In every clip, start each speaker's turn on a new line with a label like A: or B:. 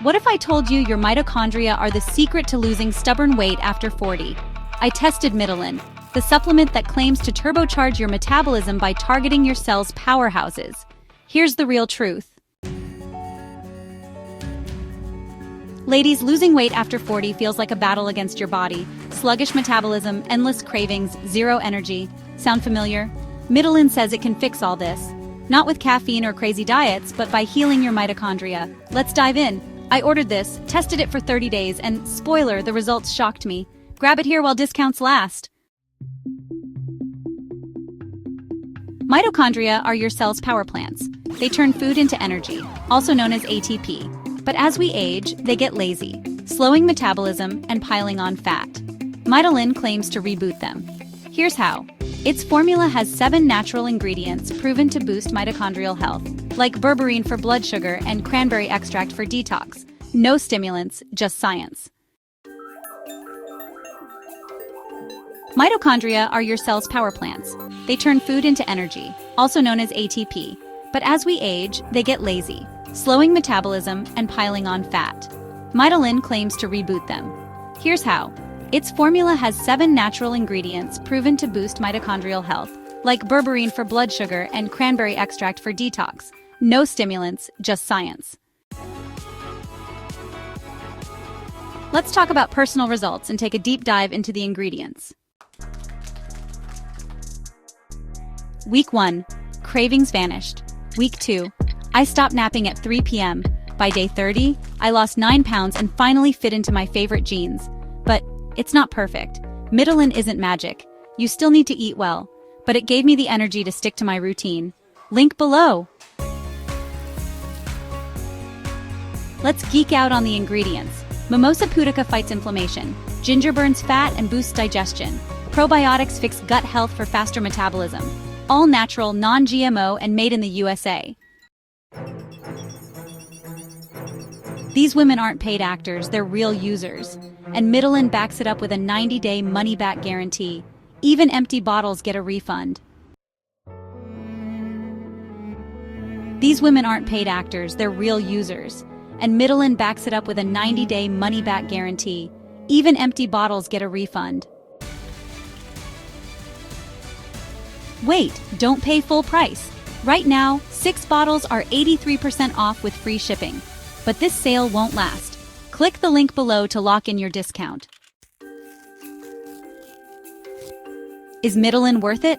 A: What if I told you your mitochondria are the secret to losing stubborn weight after 40? I tested Mitolyn, the supplement that claims to turbocharge your metabolism by targeting your cells' powerhouses. Here's the real truth. Ladies, losing weight after 40 feels like a battle against your body. Sluggish metabolism, endless cravings, zero energy. Sound familiar? Mitolyn says it can fix all this. Not with caffeine or crazy diets, but by healing your mitochondria. Let's dive in. I ordered this, tested it for 30 days, and spoiler, the results shocked me. Grab it here while discounts last. Mitochondria are your cell's power plants. They turn food into energy, also known as ATP. But as we age, they get lazy, slowing metabolism and piling on fat. Mitolyn claims to reboot them. Here's how. Its formula has 7 natural ingredients proven to boost mitochondrial health, like berberine for blood sugar and cranberry extract for detox. No stimulants, just science. Mitochondria are your cell's power plants. They turn food into energy, also known as ATP. But as we age, they get lazy, slowing metabolism and piling on fat. Mitolyn claims to reboot them. Here's how. Its formula has 7 natural ingredients proven to boost mitochondrial health, like berberine for blood sugar and cranberry extract for detox. No stimulants, just science. Let's talk about personal results and take a deep dive into the ingredients. Week 1. Cravings vanished. Week 2. I stopped napping at 3 p.m. By day 30, I lost 9 pounds and finally fit into my favorite jeans. But it's not perfect. Mitolyn isn't magic. You still need to eat well. But it gave me the energy to stick to my routine. Link below. Let's geek out on the ingredients. Mimosa pudica fights inflammation. Ginger burns fat and boosts digestion. Probiotics fix gut health for faster metabolism. All natural, non-GMO, and made in the USA. These women aren't paid actors, they're real users. And Mitolyn backs it up with a 90-day money-back guarantee. Even empty bottles get a refund. These women aren't paid actors, they're real users. And Mitolyn backs it up with a 90-day money-back guarantee. Even empty bottles get a refund. Wait, don't pay full price. Right now, 6 bottles are 83% off with free shipping. But this sale won't last. Click the link below to lock in your discount. Is Mitolyn worth it?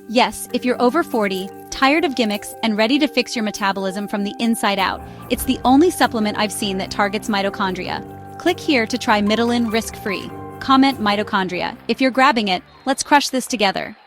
A: Yes, if you're over 40, tired of gimmicks, and ready to fix your metabolism from the inside out. It's the only supplement I've seen that targets mitochondria. Click here to try Mitolyn risk-free. Comment mitochondria. If you're grabbing it, let's crush this together.